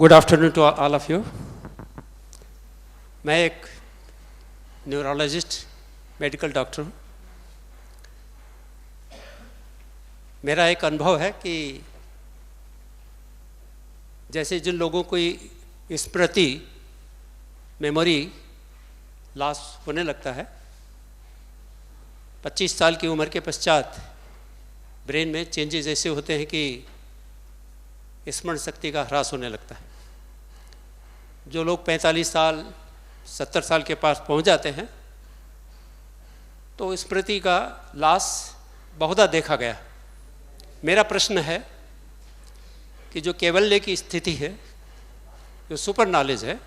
Good afternoon to all of you. मैं एक neurologist, medical doctor हूँ। मेरा एक अनुभव है कि जैसे जिन लोगों को स्मृति, मेमोरी लॉस होने लगता है, 25 साल की उम्र के पश्चात ब्रेन में चेंजेस ऐसे होते हैं कि स्मरण शक्ति का ह्रास होने लगता है। जो लोग 45 साल 70 साल के पास पहुंच जाते हैं तो स्मृति का लॉस बहुधा देखा गया। मेरा प्रश्न है कि जो कैवल्य की स्थिति है, जो सुपर नॉलेज है,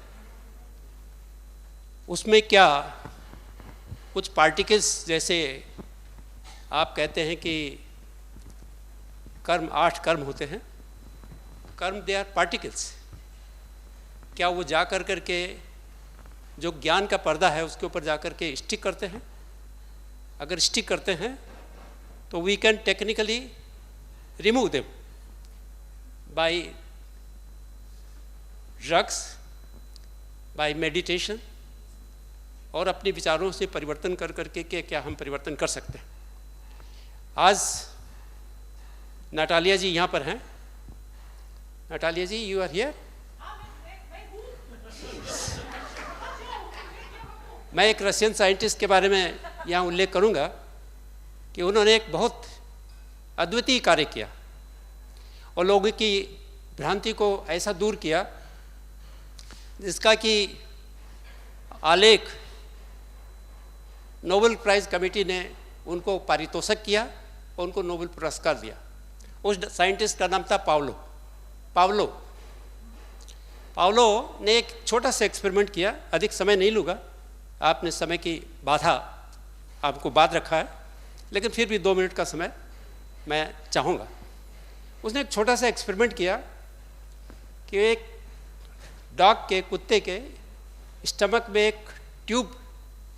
उसमें क्या कुछ पार्टिकल्स, जैसे आप कहते हैं कि कर्म 8 कर्म होते हैं, कर्म दे आर पार्टिकल्स, क्या वो जा कर के जो ज्ञान का पर्दा है उसके ऊपर जा कर के स्टिक करते हैं? अगर स्टिक करते हैं तो we can technically remove them by drugs, by meditation, और अपने विचारों से परिवर्तन कर करके क्या हम परिवर्तन कर सकते हैं। आज नटालिया जी यहाँ पर हैं। Natalia ji, you are here. मैं एक रशियन साइंटिस्ट के बारे में यहाँ उल्लेख करूँगा कि उन्होंने एक बहुत अद्वितीय कार्य किया और लोगों की भ्रांति को ऐसा दूर किया जिसका कि आलेख नोबेल प्राइज़ कमेटी ने उनको पारितोषिक किया और उनको नोबेल पुरस्कार दिया। उस साइंटिस्ट का नाम था पावलो ने एक छोटा सा एक्सपेरिमेंट किया। अधिक समय नहीं लूँगा, आपने समय की बाधा आपको बात रखा है, लेकिन फिर भी 2 मिनट का समय मैं चाहूँगा। उसने एक छोटा सा एक्सपेरिमेंट किया कि एक डॉग के, कुत्ते के स्टमक में एक ट्यूब,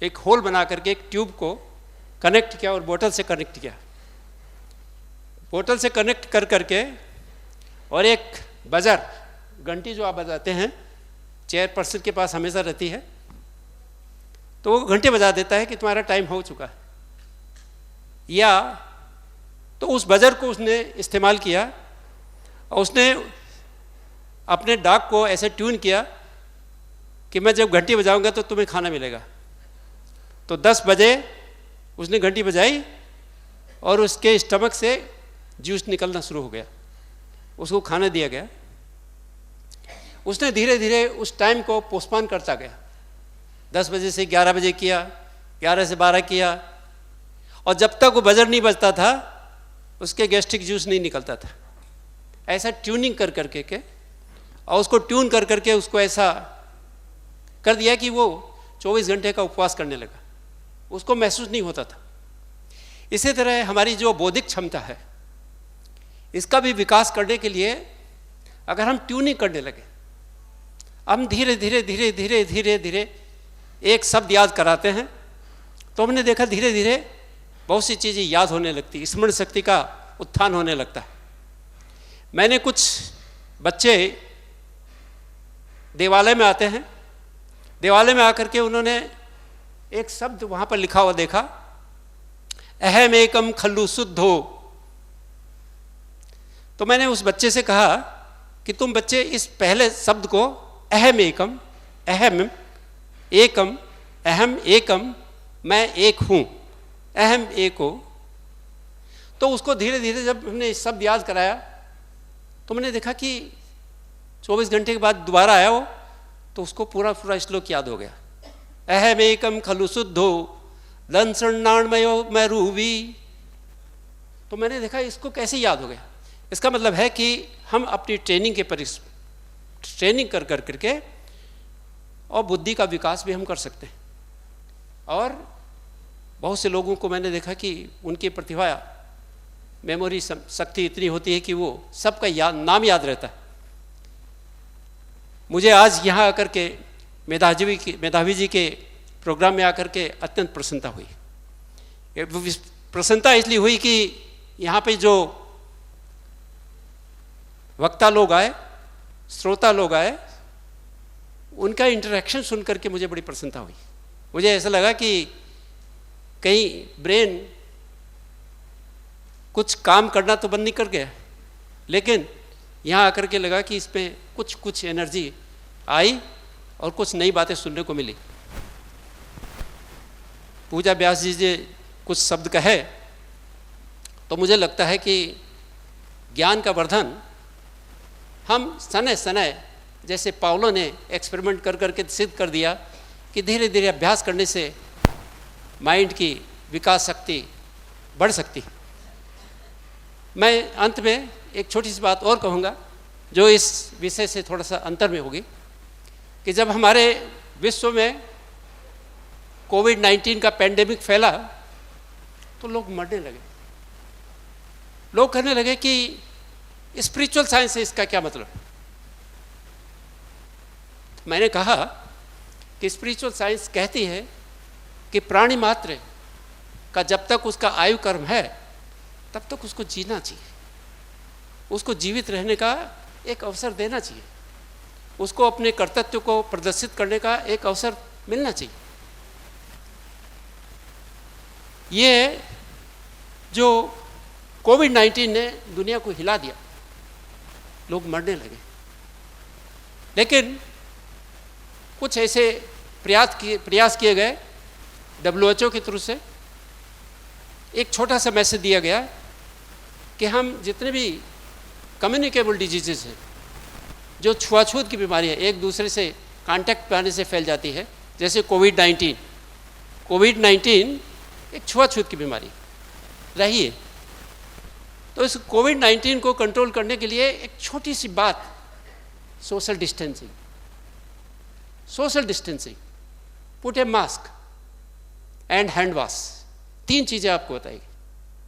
एक होल बना करके एक ट्यूब को कनेक्ट किया और बोतल से कनेक्ट किया। बोतल से कनेक्ट कर करके और एक बजर, घंटी जो आप बजाते हैं, चेयरपर्सन के पास हमेशा रहती है, तो वो घंटे बजा देता है कि तुम्हारा टाइम हो चुका है। या तो उस बजर को उसने इस्तेमाल किया और उसने अपने डॉग को ऐसे ट्यून किया कि मैं जब घंटी बजाऊंगा तो तुम्हें खाना मिलेगा। तो 10 बजे उसने घंटी बजाई और उसके स्टमक से जूस निकलना शुरू हो गया, उसको खाना दिया गया। उसने धीरे धीरे उस टाइम को पोस्टपोन करता गया। 10 बजे से 11 बजे किया, 11 से 12 किया, और जब तक वो बजर नहीं बजता था उसके गैस्ट्रिक जूस नहीं निकलता था। ऐसा ट्यूनिंग कर करके के और उसको ट्यून कर करके उसको ऐसा कर दिया कि वो 24 घंटे का उपवास करने लगा, उसको महसूस नहीं होता था। इसी तरह हमारी जो बौद्धिक क्षमता है, इसका भी विकास करने के लिए अगर हम ट्यूनिंग करने लगे, हम धीरे धीरे धीरे धीरे धीरे धीरे एक शब्द याद कराते हैं तो हमने देखा धीरे धीरे बहुत सी चीज़ें याद होने लगती, स्मरण शक्ति का उत्थान होने लगता है। मैंने कुछ बच्चे देवालय में आते हैं, देवालय में आकर के उन्होंने एक शब्द वहाँ पर लिखा हुआ देखा, अहम एकम खल्लु शुद्धो। तो मैंने उस बच्चे से कहा कि तुम बच्चे इस पहले शब्द को अहम एकम, अहम एकम, अहम एकम, मैं एक हूँ, अहम एक हो। तो उसको धीरे धीरे जब हमने शब्द याद कराया तो मैंने देखा कि 24 घंटे के बाद दोबारा आया वो, तो उसको पूरा श्लोक याद हो गया। अहम एकम खलु शुद्धो दंसणाणमयो मैं रूवी। तो मैंने देखा इसको कैसे याद हो गया। इसका मतलब है कि हम अपनी ट्रेनिंग कर करके और बुद्धि का विकास भी हम कर सकते हैं। और बहुत से लोगों को मैंने देखा कि उनकी प्रतिभा, मेमोरी शक्ति इतनी होती है कि वो सबका नाम याद रहता है। मुझे आज यहाँ आकर के मेधावी जी के प्रोग्राम में आकर के अत्यंत प्रसन्नता हुई। प्रसन्नता इसलिए हुई कि यहाँ पे जो वक्ता लोग आए श्रोता लोग आए, उनका इंटरेक्शन सुन करके मुझे बड़ी प्रसन्नता हुई। मुझे ऐसा लगा कि कहीं ब्रेन कुछ काम करना तो बंद नहीं कर गया, लेकिन यहाँ आकर के लगा कि इसमें कुछ एनर्जी आई और कुछ नई बातें सुनने को मिली। पूजा व्यास जी ने कुछ शब्द कहे तो मुझे लगता है कि ज्ञान का वर्धन हम सने सने, जैसे पाउलो ने एक्सपेरिमेंट कर करके सिद्ध कर दिया कि धीरे धीरे अभ्यास करने से माइंड की विकास शक्ति बढ़ सकती। मैं अंत में एक छोटी सी बात और कहूँगा जो इस विषय से थोड़ा सा अंतर में होगी, कि जब हमारे विश्व में कोविड-19 का पैंडेमिक फैला तो लोग मरने लगे। लोग कहने लगे कि स्पिरिचुअल साइंस से इसका क्या मतलब। मैंने कहा कि स्पिरिचुअल साइंस कहती है कि प्राणी मात्र का जब तक उसका आयु कर्म है तब तक उसको जीना चाहिए, उसको जीवित रहने का एक अवसर देना चाहिए, उसको अपने कर्तव्य को प्रदर्शित करने का एक अवसर मिलना चाहिए। ये जो कोविड-19 ने दुनिया को हिला दिया, लोग मरने लगे, लेकिन कुछ ऐसे प्रयास किए गए WHO की तरफ से। एक छोटा सा मैसेज दिया गया कि हम जितने भी कम्युनिकेबल डिजीजेस हैं, जो छुआछूत की बीमारी है, एक दूसरे से कांटेक्ट पाने से फैल जाती है, जैसे कोविड-19 एक छुआछूत की बीमारी रही है। तो इस कोविड-19 को कंट्रोल करने के लिए एक छोटी सी बात, social distancing, put A mask and hand wash, 3 चीज़ें आपको बताएगी।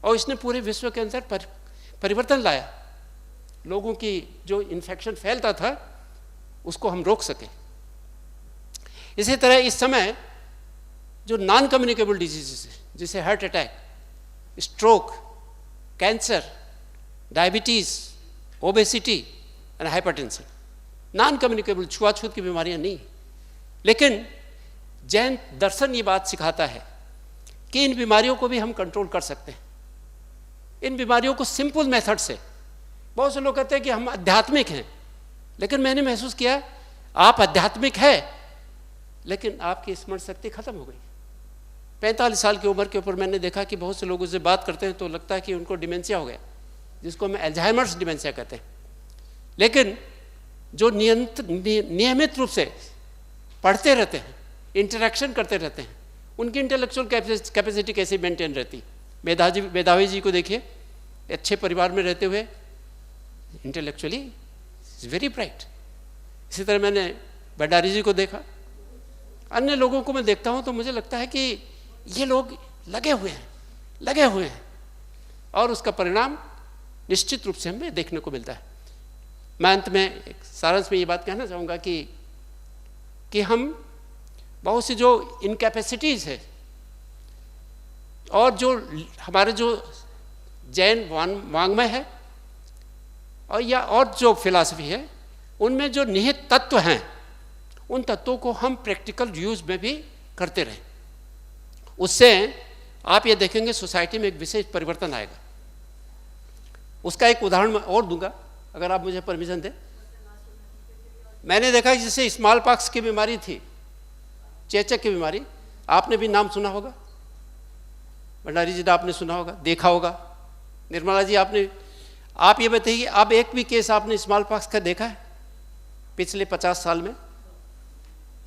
और इसने पूरे विश्व के अंदर परिवर्तन लाया। लोगों की जो इन्फेक्शन फैलता था उसको हम रोक सके। इसी तरह इस समय जो नॉन कम्युनिकेबल डिजीजेस है, जैसे heart attack, stroke, cancer, diabetes, obesity and hypertension, non communicable छुआछूत की बीमारियां नहीं। लेकिन जैन दर्शन ये बात सिखाता है कि इन बीमारियों को भी हम कंट्रोल कर सकते हैं। इन बीमारियों को सिंपल मेथड से। बहुत से लोग कहते हैं कि हम आध्यात्मिक हैं, लेकिन मैंने महसूस किया आप आध्यात्मिक है, लेकिन आपकी स्मरण शक्ति खत्म हो गई। 45 साल की उम्र के ऊपर मैंने देखा कि बहुत से लोगों से बात करते हैं तो लगता है कि उनको डिमेंशिया हो गया, जिसको हम अल्जाइमर्स डिमेंशिया कहते हैं। लेकिन जो नियमित रूप से पढ़ते रहते हैं, इंटरेक्शन करते रहते हैं, उनकी इंटेलेक्चुअल कैपेसिटी कैसे मेंटेन रहती। मेधावी जी को देखिए, अच्छे परिवार में रहते हुए इंटेलेक्चुअली इज वेरी ब्राइट। इसी तरह मैंने भंडारी जी को देखा, अन्य लोगों को मैं देखता हूं तो मुझे लगता है कि ये लोग लगे हुए हैं और उसका परिणाम निश्चित रूप से हमें देखने को मिलता है। मैं अंत में एक सारांश में ये बात कहना चाहूँगा कि हम बहुत सी जो इनकैपेसिटीज़ है और जो हमारे जो जैन वांग्मय है और जो फिलॉसफी है, उनमें जो निहित तत्व हैं, उन तत्वों को हम प्रैक्टिकल यूज में भी करते रहें। उससे आप ये देखेंगे सोसाइटी में एक विशेष परिवर्तन आएगा। उसका एक उदाहरण मैं और दूंगा, अगर आप मुझे परमिशन दें। मैंने देखा जैसे स्मॉल पॉक्स की बीमारी थी, चेचक की बीमारी, आपने भी नाम सुना होगा, भंडारी जी ने आपने सुना होगा, देखा होगा, निर्मला जी आप ये बताइए, आप एक भी केस आपने स्मॉल पॉक्स का देखा है पिछले 50 साल में?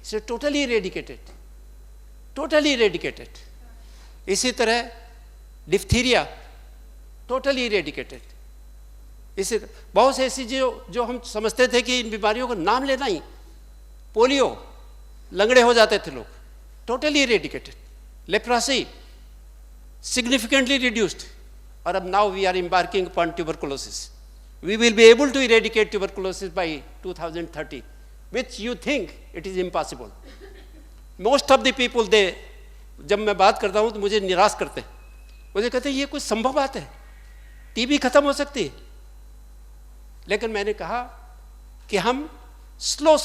इसे टोटली इरेडिकेटेड। इसी तरह डिफ्थीरिया टोटली इरेडिकेटेड। इसी बहुत से ऐसी जो हम समझते थे कि इन बीमारियों को नाम लेना ही, पोलियो, लंगड़े हो जाते थे लोग, totally eradicated. Leprosy significantly reduced, और अब now we are embarking upon tuberculosis. We will be able to eradicate tuberculosis by 2030, which you think it is impossible. Most of the people, जब मैं बात करता हूँ तो मुझे निराश करते हैं, मुझे कहते हैं ये कोई संभव बात है, टीबी खत्म हो सकती है। लेकिन मैंने कहा कि हम स्लो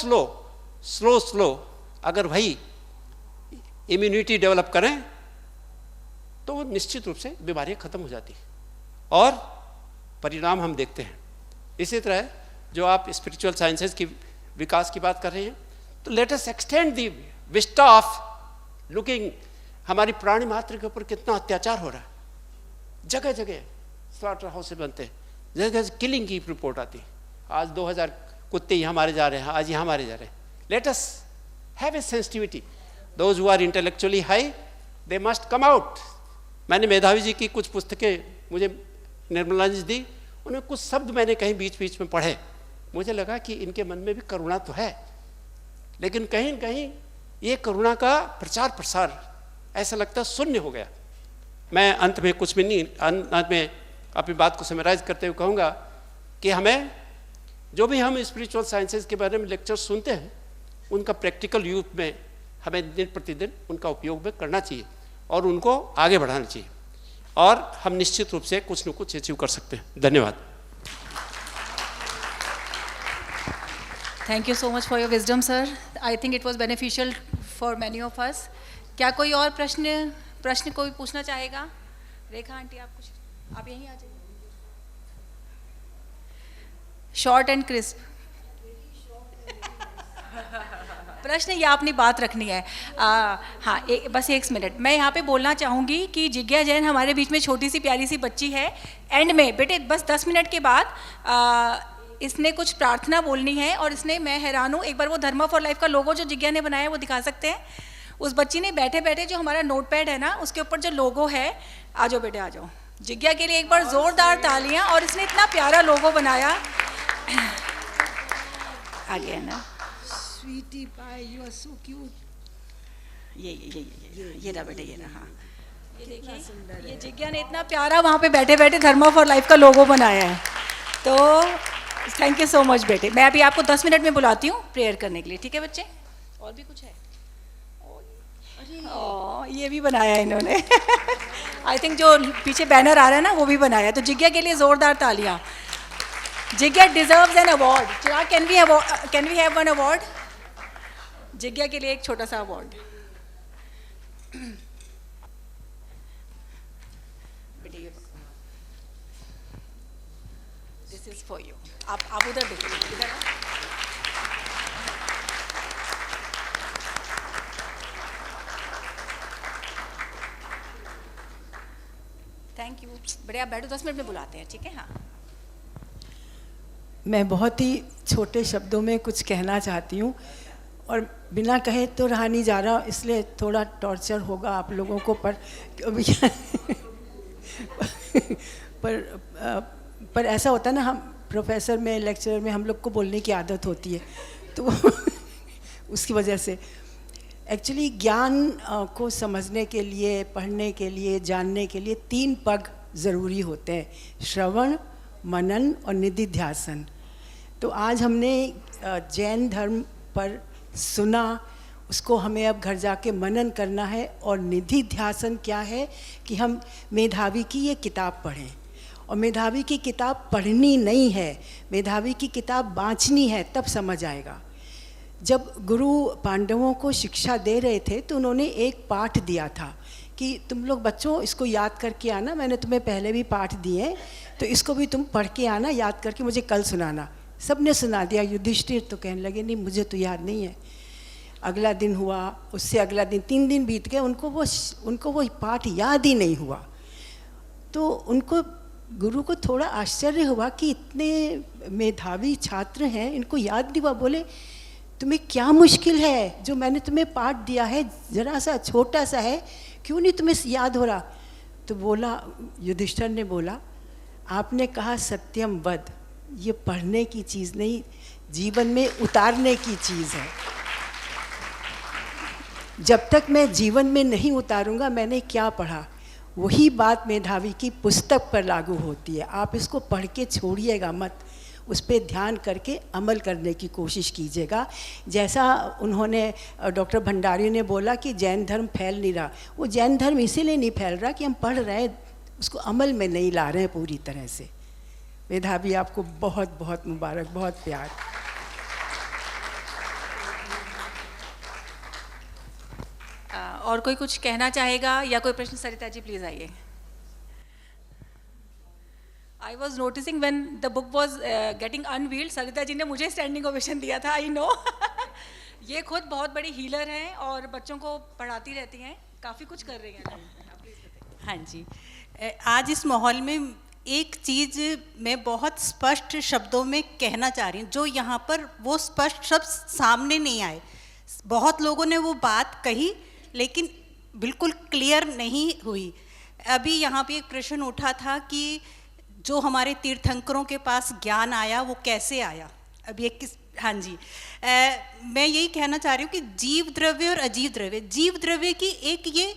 अगर वही इम्यूनिटी डेवलप करें तो निश्चित रूप से बीमारियां खत्म हो जाती और परिणाम हम देखते हैं। इसी तरह जो आप स्पिरिचुअल साइंसेज की विकास की बात कर रहे हैं, तो let us extend the Vista of looking. हमारी प्राणी मात्र के ऊपर कितना अत्याचार हो रहा है, जगह जगह स्लॉटर हाउस बनते हैं, जगह जगह किलिंग की रिपोर्ट आती है। आज 2000 कुत्ते यहाँ मारे जा रहे हैं, आज यहाँ मारे जा रहे हैं। Let us have a sensitivity. Those who are intellectually high they must come out. मैंने मेधावी जी की कुछ पुस्तकें मुझे निर्मला जी दी, उनमें कुछ शब्द मैंने कहीं बीच बीच में पढ़े, मुझे लगा कि इनके मन में भी करुणा तो है, लेकिन कहीं न कहीं ये करुणा का प्रचार प्रसार ऐसा लगता है शून्य हो गया। मैं अंत में कुछ भी नहीं, अंत में अपनी बात को समराइज करते हुए कहूँगा कि हमें जो भी हम स्पिरिचुअल साइंसेज के बारे में लेक्चर सुनते हैं, उनका प्रैक्टिकल यूथ में हमें दिन प्रतिदिन उनका उपयोग में करना चाहिए और उनको आगे बढ़ाना चाहिए, और हम निश्चित रूप से कुछ न कुछ अचीव कर सकते हैं। धन्यवाद। Thank you so much for your wisdom sir. I think it was beneficial for many of us. क्या कोई और प्रश्न कोई पूछना चाहेगा? रेखा आंटी, आप यहीं आ जाइए। शॉर्ट एंड क्रिस्प प्रश्न, या अपनी बात रखनी है। हाँ, बस एक मिनट। मैं यहाँ पे बोलना चाहूँगी कि जिज्ञा जैन हमारे बीच में छोटी सी प्यारी सी बच्ची है। एंड में बेटे बस 10 मिनट के बाद इसने कुछ प्रार्थना बोलनी है, और इसने, मैं हैरान हूँ, एक बार वो धर्मा फॉर लाइफ का लोगो जो जिज्ञा ने बनाया है वो दिखा सकते हैं। उस बच्ची ने बैठे बैठे जो हमारा नोटपैड है ना, उसके ऊपर जो लोगो है, आ जाओ बेटे आ जाओ। जिज्ञा के लिए एक बार जोरदार तालियां। और इसने इतना प्यारा लोगो बनाया। आ गया ना, स्वीटी पाई, यू आर सो क्यूट। ये रहा बेटे, ये रहा। हाँ, ये देखिए, ये जिज्ञा ने इतना प्यारा वहाँ पे बैठे बैठे धर्मा फॉर लाइफ का लोगो बनाया है। तो थैंक यू सो मच बेटे। मैं अभी आपको 10 मिनट में बुलाती हूँ प्रेयर करने के लिए, ठीक है बच्चे? और भी कुछ है? ये भी बनाया है इन्होंने। आई थिंक जो पीछे बैनर आ रहा है ना, वो भी बनाया है। तो जिज्ञा के लिए जोरदार तालियां। Jigya deserves an award. Chirag, can we have one award? Jigya के लिए एक छोटा सा अवार्ड। This is for you. आप उधर देखिए, इधर। Thank you. बड़े आप बैठो, 10 मिनट में बुलाते हैं, ठीक है? हाँ, मैं बहुत ही छोटे शब्दों में कुछ कहना चाहती हूँ, और बिना कहे तो रहा नहीं जा रहा, इसलिए थोड़ा टॉर्चर होगा आप लोगों को। पर ऐसा होता है ना, हम प्रोफेसर में, लेक्चरर में, हम लोग को बोलने की आदत होती है, तो उसकी वजह से एक्चुअली ज्ञान को समझने के लिए, पढ़ने के लिए, जानने के लिए 3 पग ज़रूरी होते हैं: श्रवण, मनन और निधिध्यासन। तो आज हमने जैन धर्म पर सुना, उसको हमें अब घर जाके मनन करना है। और निधिध्यासन क्या है कि हम मेधावी की ये किताब पढ़ें। और मेधावी की किताब पढ़नी नहीं है, मेधावी की किताब बाँचनी है, तब समझ आएगा। जब गुरु पांडवों को शिक्षा दे रहे थे तो उन्होंने एक पाठ दिया था कि तुम लोग बच्चों इसको याद करके आना, मैंने तुम्हें पहले भी पाठ दिए हैं, तो इसको भी तुम पढ़ के आना, याद करके मुझे कल सुनाना। सब ने सुना दिया। युधिष्ठिर तो कहने लगे नहीं, मुझे तो याद नहीं है। अगला दिन हुआ, उससे अगला दिन, 3 दिन बीत गए, उनको वो पाठ याद ही नहीं हुआ। तो उनको, गुरु को थोड़ा आश्चर्य हुआ कि इतने मेधावी छात्र हैं, इनको याद नहीं हुआ। बोले तुम्हें क्या मुश्किल है, जो मैंने तुम्हें पाठ दिया है ज़रा सा छोटा सा है, क्यों नहीं तुम्हें याद हो रहा? तो बोला, युधिष्ठिर ने बोला, आपने कहा सत्यम वद, ये पढ़ने की चीज़ नहीं, जीवन में उतारने की चीज़ है। जब तक मैं जीवन में नहीं उतारूंगा, मैंने क्या पढ़ा? वही बात मेधावी की पुस्तक पर लागू होती है। आप इसको पढ़ के छोड़िएगा मत, उस पर ध्यान करके अमल करने की कोशिश कीजिएगा। जैसा उन्होंने, डॉक्टर भंडारी ने बोला कि जैन धर्म फैल नहीं रहा, वो जैन धर्म इसीलिए नहीं फैल रहा कि हम पढ़ रहे हैं, उसको अमल में नहीं ला रहे हैं पूरी तरह से। मेधावी, आपको बहुत बहुत मुबारक, बहुत प्यार। और कोई कुछ कहना चाहेगा या कोई प्रश्न? सरिता जी प्लीज आइए. I was noticing when the book was getting unveiled, Sarita ji ने मुझे स्टैंडिंग ओवेशन दिया था. I know. ये खुद बहुत बड़ी हीलर हैं और बच्चों को पढ़ाती रहती हैं, काफ़ी कुछ कर रही हैं. हाँ जी, आज इस माहौल में एक चीज़ मैं बहुत स्पष्ट शब्दों में कहना चाह रही हूँ, जो यहाँ पर वो स्पष्ट शब्द सामने नहीं आए. बहुत लोगों ने वो बात कही लेकिन बिल्कुल क्लियर नहीं हुई. अभी यहाँ पे एक प्रश्न उठा था कि जो हमारे तीर्थंकरों के पास ज्ञान आया वो कैसे आया. अभी एक किस, हाँ जी, मैं यही कहना चाह रही हूँ कि जीव द्रव्य और अजीव द्रव्य, जीव द्रव्य की एक ये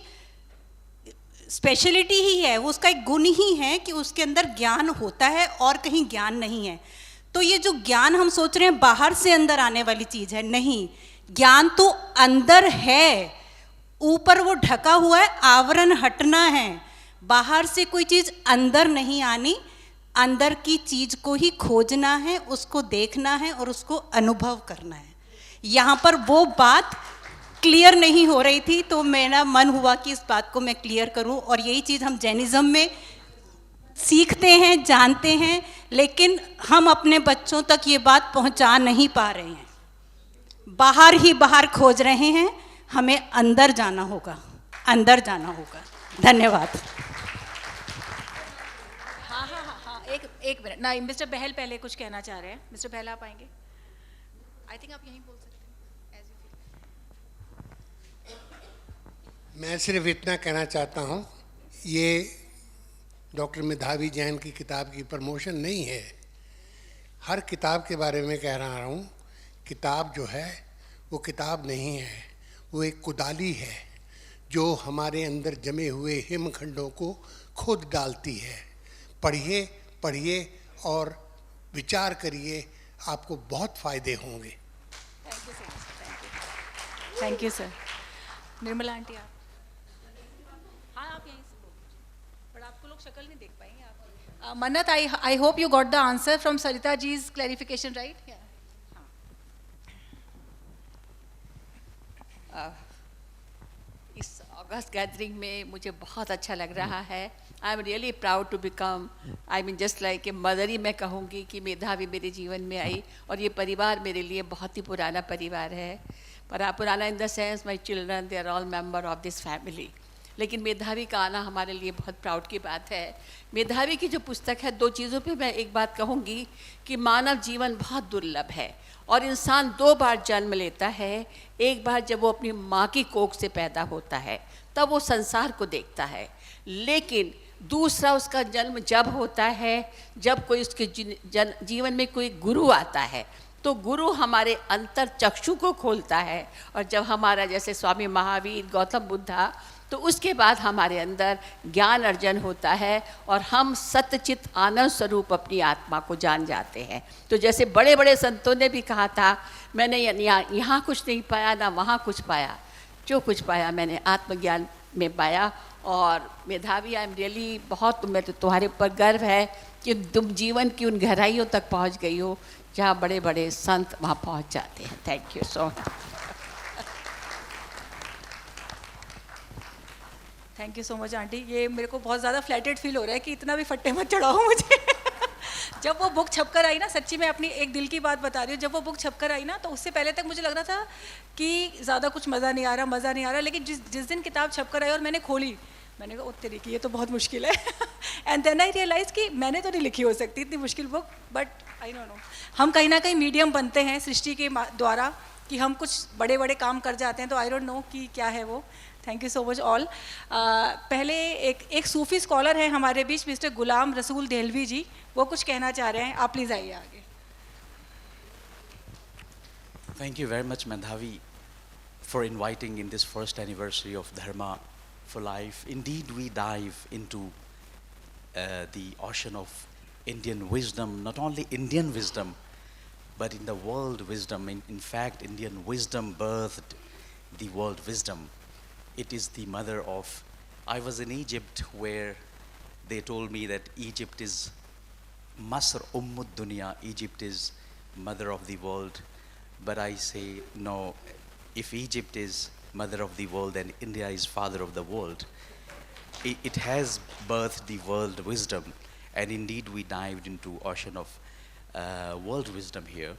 स्पेशलिटी ही है, वो उसका एक गुण ही है कि उसके अंदर ज्ञान होता है और कहीं ज्ञान नहीं है. तो ये जो ज्ञान हम सोच रहे हैं बाहर से अंदर आने वाली चीज़ है, नहीं, ज्ञान तो अंदर है, ऊपर वो ढका हुआ है, आवरण हटना है. बाहर से कोई चीज़ अंदर नहीं आनी, अंदर की चीज़ को ही खोजना है, उसको देखना है और उसको अनुभव करना है. यहाँ पर वो बात क्लियर नहीं हो रही थी, तो मेरा मन हुआ कि इस बात को मैं क्लियर करूं. और यही चीज़ हम जैनिज़्म में सीखते हैं, जानते हैं, लेकिन हम अपने बच्चों तक ये बात पहुंचा नहीं पा रहे हैं. बाहर ही बाहर खोज रहे हैं, हमें अंदर जाना होगा, अंदर जाना होगा. धन्यवाद. हाँ, एक मिनट ना, मिस्टर बहल पहले कुछ कहना चाह रहे हैं. मिस्टर बहल आप आएंगे? आई थिंक आप यहीं बोल सकते हैं. मैं सिर्फ इतना कहना चाहता हूँ, ये डॉक्टर मेधावी जैन की किताब की प्रमोशन नहीं है. हर किताब के बारे में कह रहा हूँ. किताब जो है वो किताब नहीं है, वो एक कुदाली है जो हमारे अंदर जमे हुए हिमखंडों को खोद डालती है. पढ़िए, पढ़िए और विचार करिए, आपको बहुत फ़ायदे होंगे. Thank you sir. Thank you sir. Nirmala aunty आप? हाँ, आप यहीं से बोलो, पर आपको लोग शक्ल नहीं देख पाएंगे. आप Mannat, I hope you got the answer from Sarita जीज क्लैरिफिकेशन, राइट? इस अगस्त गैदरिंग में मुझे बहुत अच्छा लग रहा है. I am really proud to become, I mean just like a mother ही मैं कहूँगी कि मेधावी मेरे जीवन में आई. और ये परिवार मेरे लिए बहुत ही पुराना परिवार है. पर पुराना in the sense my children they are all member of this family. लेकिन मेधावी का आना हमारे लिए बहुत प्राउड की बात है. मेधावी की जो पुस्तक है, दो चीज़ों पे मैं एक बात कहूँगी कि मानव जीवन बहुत दुर्लभ है और इंसान दो बार जन्म लेता है. एक बार जब वो अपनी माँ की कोख से पैदा होता है तब वो संसार को देखता है, लेकिन दूसरा उसका जन्म जब होता है जब कोई उसके जीवन में कोई गुरु आता है. तो गुरु हमारे अंतर चक्षु को खोलता है, और जब हमारा जैसे स्वामी महावीर, गौतम बुद्धा, तो उसके बाद हमारे अंदर ज्ञान अर्जन होता है और हम सत्यचित आनंद स्वरूप अपनी आत्मा को जान जाते हैं. तो जैसे बड़े बड़े संतों ने भी कहा था, मैंने यहाँ कुछ नहीं पाया ना वहाँ कुछ पाया, जो कुछ पाया मैंने आत्मज्ञान में पाया. और मेधावी, आई एम रियली बहुत, मैं तो तुम्हारे ऊपर गर्व है कि तुम जीवन की उन गहराइयों तक पहुँच गई हो जहाँ बड़े बड़े संत वहाँ पहुँच जाते हैं. Thank you so much. Thank you so much aunty. ये मेरे को बहुत ज़्यादा फ्लैटेड फील हो रहा है कि इतना भी फट्टे मत चढ़ाओ मुझे. जब वो बुक छपकर आई ना, सच्ची मैं अपनी एक दिल की बात बता रही हूँ, जब वो बुक छपकर आई ना, तो उससे पहले तक मुझे लग रहा था कि ज़्यादा कुछ मज़ा नहीं आ रहा. लेकिन जिस दिन किताब छपकर आई और मैंने खोली, मैंने कहा उत्तरी की ये तो बहुत मुश्किल है. एंड देन आई रियलाइज़ कि मैंने तो नहीं लिखी हो सकती इतनी मुश्किल book. But I don't know, हम कहीं ना कहीं मीडियम बनते हैं सृष्टि के द्वारा कि हम कुछ बड़े बड़े काम कर जाते हैं. तो आई डोंट नो कि क्या है वो. Thank you so much all. पहले एक सूफी स्कॉलर है हमारे बीच, मिस्टर गुलाम रसूल देहलवी जी, वो कुछ कहना चाह रहे हैं. आप प्लीज़ आइए आगे. Thank you very much, Madhavi, for inviting in this first anniversary of Dharma for Life. Indeed, we dive into the ocean of Indian wisdom, not only Indian wisdom, but in the world wisdom. In fact, Indian wisdom birthed the world wisdom. It is the mother of, I was in Egypt where they told me that Egypt is Masr Ummud Dunya, Egypt is mother of the world. But I say, no, if Egypt is mother of the world and India is father of the world. It has birthed the world wisdom, and indeed we dived into ocean of world wisdom here.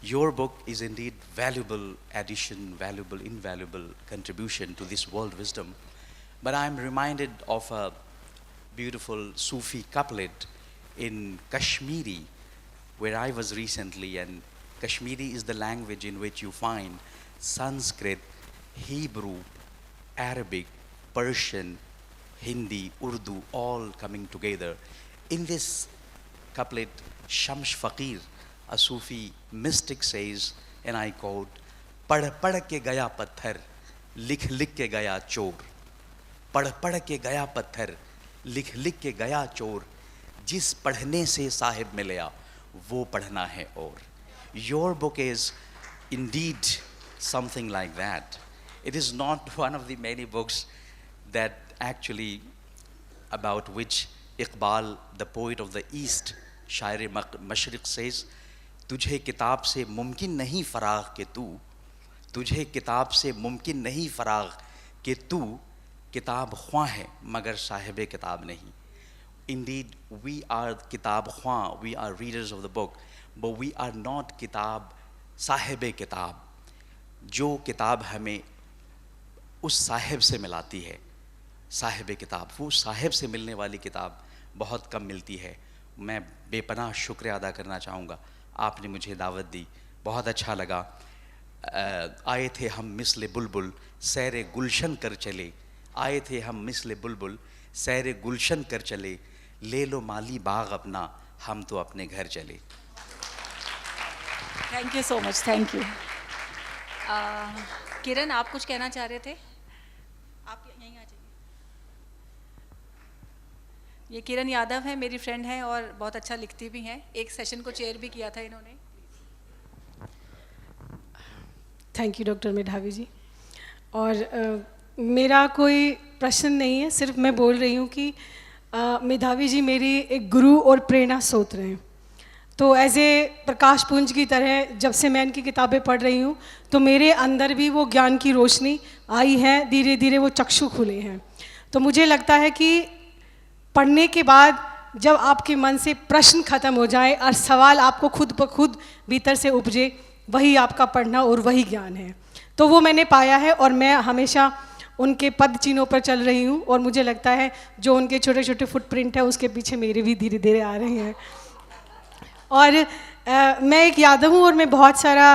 Your book is indeed valuable addition, valuable, invaluable contribution to this world wisdom. But I'm reminded of a beautiful Sufi couplet in Kashmiri, where I was recently, and Kashmiri is the language in which you find Sanskrit, Hebrew, Arabic, Persian, Hindi, Urdu, all coming together. In this couplet, Shams Fakir, a Sufi mystic, says, and I quote, "Pad pad ke gaya patthar, likh likh ke gaya chor. Pad pad ke gaya patthar, likh likh ke gaya chor. Jis padhne se sahib milaya, wo padhna hai aur." Your book is indeed something like that. It is not one of the many books that actually about which Iqbal, the poet of the East, शायर मशरिक़ says, तुझे किताब से मुमकिन नहीं फ़राग़ के तू, तुझे किताब से मुमकिन नहीं फ़राग़ के तू किताब ख्वां है मगर साहिब किताब नहीं. Indeed, we are kitab khwan, we are readers of the book, but we are not kitab Sahib किताब. जो किताब हमें उस साहिब से मिलाती है, साहिब किताब, वो साहिब से मिलने वाली किताब बहुत कम मिलती है. मैं बेपनाह शुक्रिया अदा करना चाहूँगा, आपने मुझे दावत दी, बहुत अच्छा लगा. आए थे हम मिस्ल बुलबुल सैर गुलशन कर चले, आए थे हम मिस्ल बुलबुल सैर गुलशन कर चले, ले लो माली बाग अपना, हम तो अपने घर चले. Thank you so much, thank you. Kiran, आप कुछ कहना चाह रहे थे? आप यहीं आ जाइए. ये किरण यादव है, मेरी फ्रेंड है और बहुत अच्छा लिखती भी हैं. एक सेशन को चेयर भी किया था इन्होंने. थैंक यू डॉक्टर मेधावी जी. और मेरा कोई प्रश्न नहीं है, सिर्फ मैं बोल रही हूँ कि मेधावी जी मेरी एक गुरु और प्रेरणा स्रोत रहे हैं. तो एज ए प्रकाश पुंज की तरह जब से मैं इनकी किताबें पढ़ रही हूँ तो मेरे अंदर भी वो ज्ञान की रोशनी आई है, धीरे धीरे वो चक्षु खुले हैं. तो मुझे लगता है कि पढ़ने के बाद जब आपके मन से प्रश्न ख़त्म हो जाए और सवाल आपको खुद ब खुद भीतर से उपजे, वही आपका पढ़ना और वही ज्ञान है. तो वो मैंने पाया है और मैं हमेशा उनके पद चिन्हों पर चल रही हूँ और मुझे लगता है जो उनके छोटे छोटे फुटप्रिंट हैं उसके पीछे मेरे भी धीरे धीरे आ रहे हैं. और मैं एक यादव हूँ और मैं बहुत सारा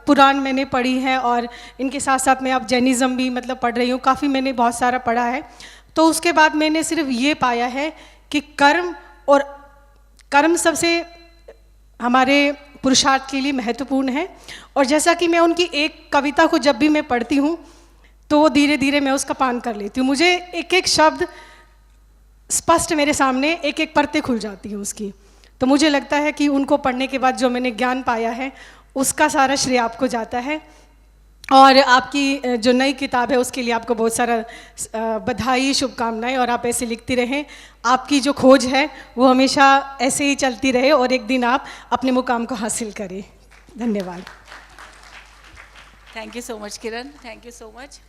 पुराण मैंने पढ़ी है और इनके साथ साथ मैं अब जैनिज़्म भी मतलब पढ़ रही हूँ, काफ़ी मैंने बहुत सारा पढ़ा है. तो उसके बाद मैंने सिर्फ ये पाया है कि कर्म सबसे हमारे पुरुषार्थ के लिए महत्वपूर्ण है. और जैसा कि मैं उनकी एक कविता को जब भी मैं पढ़ती हूँ तो वो धीरे धीरे मैं उसका पान कर लेती हूँ. मुझे एक एक शब्द स्पष्ट मेरे सामने एक एक परतें खुल जाती हैं उसकी. तो मुझे लगता है कि उनको पढ़ने के बाद जो मैंने ज्ञान पाया है उसका सारा श्रेय आपको जाता है. और आपकी जो नई किताब है उसके लिए आपको बहुत सारा बधाई, शुभकामनाएं, और आप ऐसे लिखती रहें. आपकी जो खोज है वो हमेशा ऐसे ही चलती रहे और एक दिन आप अपने मुकाम को हासिल करें. धन्यवाद. Thank you so much Kiran, thank you so much.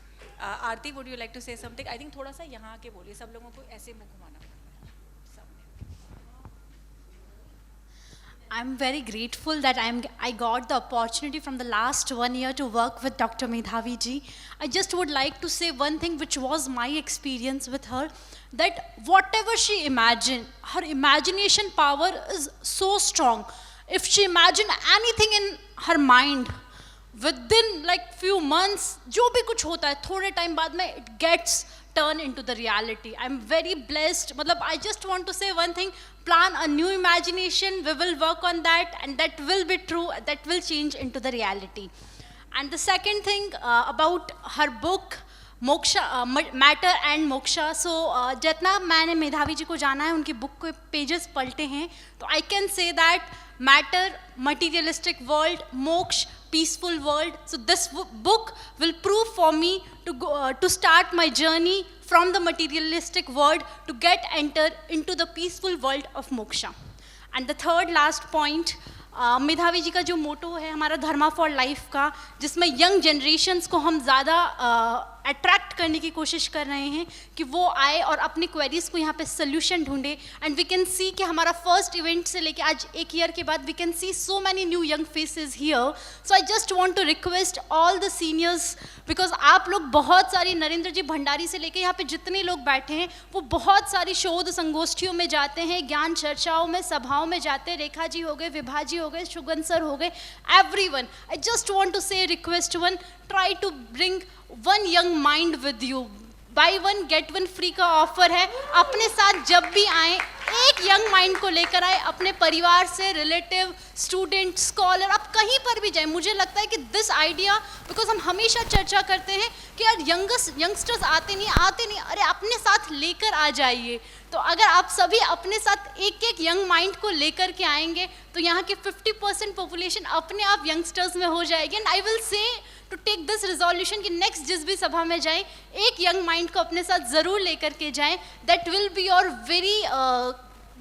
Aarti, would you like to say something? I think थोड़ा सा यहाँ आके बोलिए, सब लोगों को ऐसे मुंह घुमाना. I'm very grateful that I got the opportunity from the last 1 year to work with Dr. Medhavi ji. I just would like to say one thing which was my experience with her, that whatever she imagined, her imagination power is so strong. If she imagined anything in her mind, within like few months, जो भी कुछ होता है थोड़े time बाद में it gets turned into the reality. I'm very blessed. मतलब I just want to say one thing, plan a new imagination, we will work on that and that will be true, that will change into the reality. And the second thing about her book, Moksha, matter and Moksha. So जितना मैंने मेधावी जी को जाना है, उनकी book के pages पलटे हैं, तो I can say that matter, materialistic world, मोक्ष, peaceful world. So this book will prove for me to start my journey from the materialistic world to enter into the peaceful world of moksha. And the third last point, मेधावी जी का जो मोटो है हमारा धर्मा for life का, जिसमें young generations को हम ज़्यादा अट्रैक्ट करने की कोशिश कर रहे हैं कि वो आए और अपनी क्वेरीज को यहाँ पे सोल्यूशन ढूंढे। एंड वी कैन सी कि हमारा फर्स्ट इवेंट से लेके आज 1 ईयर के बाद we can see so many new young faces here. So I just want to request all the seniors, because आप लोग बहुत सारी, नरेंद्र जी भंडारी से लेके यहाँ पे जितने लोग बैठे हैं वो बहुत सारी शोध संगोष्ठियों में जाते हैं, ज्ञान चर्चाओं में, सभाओं में जाते हैं। रेखा जी हो गए, विभा जी हो गए, शुगन सर हो गए, everyone. I just want to say request one, try to bring one young mind with you. Buy 1 get 1 free का ऑफर है। अपने साथ जब भी आए एक यंग माइंड को लेकर आए, अपने परिवार से, रिलेटिव, स्टूडेंट, स्कॉलर, आप कहीं पर भी जाए। मुझे लगता है कि दिस आइडिया, बिकॉज हम हमेशा चर्चा करते हैं कि यार यंगस्टर्स आते नहीं, अरे अपने साथ लेकर आ जाइए। तो अगर आप सभी अपने साथ एक एक यंग माइंड को लेकर के आएंगे तो यहाँ की 50% पॉपुलेशन अपने आप यंगस्टर्स में हो जाएगी। And I will say to take this resolution कि नेक्स्ट जिस भी सभा में जाएं एक यंग माइंड को अपने साथ ज़रूर लेकर के जाएं। That will be your very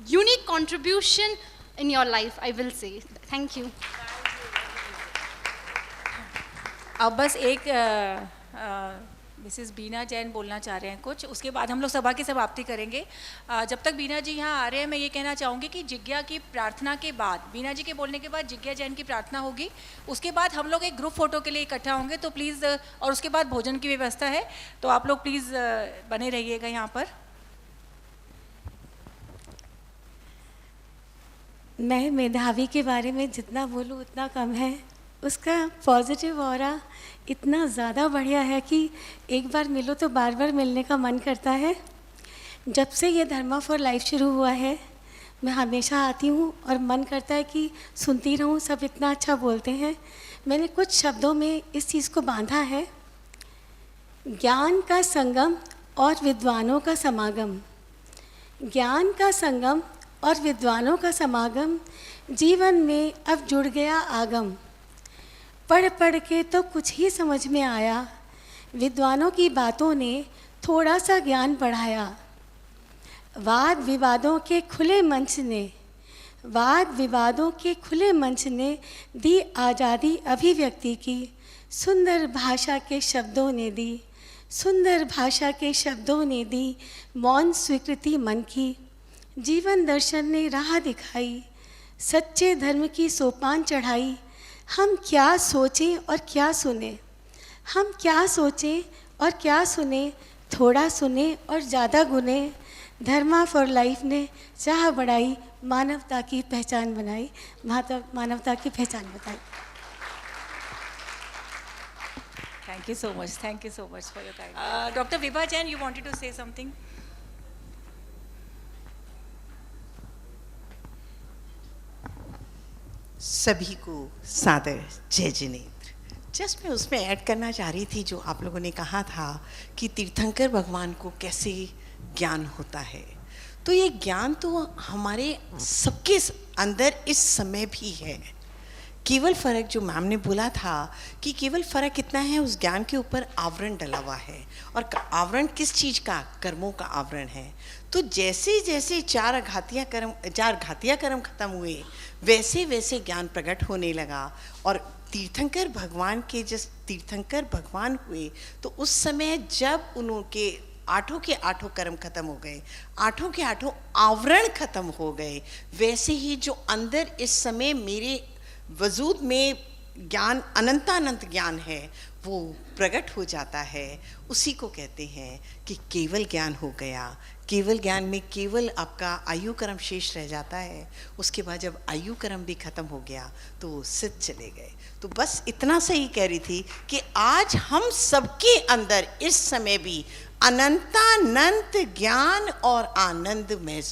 unique contribution in your life, I will से। Thank you. अब बस एक मिसेस बीना जैन बोलना चाह रहे हैं कुछ, उसके बाद हम लोग सभा की समाप्ति करेंगे। जब तक बीना जी यहाँ आ रहे हैं, मैं ये कहना चाहूँगी कि जिज्ञा की प्रार्थना के बाद, बीना जी के बोलने के बाद जिज्ञा जैन की प्रार्थना होगी। उसके बाद हम लोग एक ग्रुप फोटो के लिए इकट्ठा होंगे, तो प्लीज़, और उसके बाद भोजन की व्यवस्था है, तो आप लोग प्लीज़ बने रहिएगा यहाँ पर। मैं मेधावी के बारे में जितना बोलूँ उतना कम है। उसका पॉजिटिव ऑरा इतना ज़्यादा बढ़िया है कि एक बार मिलो तो बार बार मिलने का मन करता है। जब से ये धर्मा फॉर लाइफ शुरू हुआ है मैं हमेशा आती हूँ और मन करता है कि सुनती रहूँ, सब इतना अच्छा बोलते हैं। मैंने कुछ शब्दों में इस चीज़ को बांधा है, ज्ञान का संगम और विद्वानों का समागम। ज्ञान का संगम और विद्वानों का समागम, जीवन में अब जुड़ गया आगम। पढ़ पढ़ के तो कुछ ही समझ में आया, विद्वानों की बातों ने थोड़ा सा ज्ञान बढ़ाया। वाद विवादों के खुले मंच ने, वाद विवादों के खुले मंच ने दी आज़ादी अभिव्यक्ति की। सुंदर भाषा के शब्दों ने दी, सुंदर भाषा के शब्दों ने दी मौन स्वीकृति मन की। जीवन दर्शन ने राह दिखाई, सच्चे धर्म की सोपान चढ़ाई। हम क्या सोचें और क्या सुने, हम क्या सोचें और क्या सुने, थोड़ा सुने और ज़्यादा गुने। धर्मा फॉर लाइफ ने चाह बढ़ाई, मानवता की पहचान बनाई, मानवता की पहचान बताई। Thank you so much for your kind. Doctor Vibha Jain, you wanted to say something? सभी को सादर जय जिनेन्द्र। जस्ट मैं उसमें ऐड करना चाह रही थी जो आप लोगों ने कहा था कि तीर्थंकर भगवान को कैसे ज्ञान होता है। तो ये ज्ञान तो हमारे सबके अंदर इस समय भी है। केवल फ़र्क जो मैम ने बोला था कि केवल फ़र्क कितना है, उस ज्ञान के ऊपर आवरण डला हुआ है। और आवरण किस चीज़ का? कर्मों का आवरण है। तो जैसे जैसे चार घातिया कर्म खत्म हुए वैसे वैसे ज्ञान प्रकट होने लगा। और तीर्थंकर भगवान के जिस तीर्थंकर भगवान हुए तो उस समय जब उनके 8 के 8 कर्म खत्म हो गए, 8 के 8 आवरण खत्म हो गए, वैसे ही जो अंदर इस समय मेरे वजूद में ज्ञान, अनंतानंत ज्ञान है, वो प्रकट हो जाता है। उसी को कहते हैं कि केवल ज्ञान हो गया। केवल ज्ञान में केवल आपका आयु कर्म शेष रह जाता है। उसके बाद जब आयु कर्म भी खत्म हो गया तो वो सिद्ध चले गए। तो बस इतना सा ही कह रही थी कि आज हम सबके अंदर इस समय भी अनंतानंत ज्ञान और आनंद में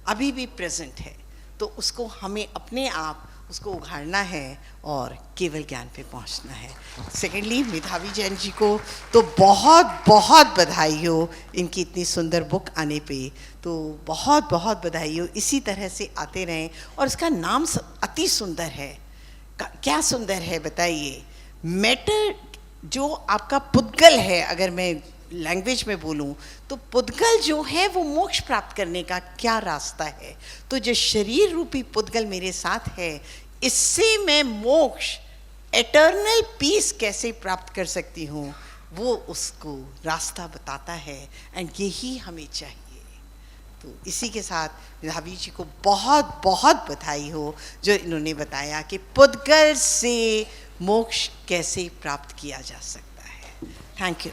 अभी भी प्रेजेंट है। तो उसको हमें अपने आप उसको उघाड़ना है और केवल ज्ञान पे पहुंचना है। सेकेंडली, मेधावी जैन जी को तो बहुत बहुत बधाई हो इनकी इतनी सुंदर बुक आने पे। तो बहुत बहुत बधाई हो, इसी तरह से आते रहें। और इसका नाम अति सुंदर है। क्या सुंदर है बताइए? मैटर जो आपका पुद्गल है, अगर मैं लैंग्वेज में बोलूं तो पुद्गल जो है वो मोक्ष प्राप्त करने का क्या रास्ता है। तो जो शरीर रूपी पुद्गल मेरे साथ है, इससे मैं मोक्ष, एटर्नल पीस कैसे प्राप्त कर सकती हूँ, वो उसको रास्ता बताता है। एंड यही हमें चाहिए। तो इसी के साथ मेधावी जी को बहुत बहुत बधाई हो जो इन्होंने बताया कि पुद्गल से मोक्ष कैसे प्राप्त किया जा सकता है। Thank you.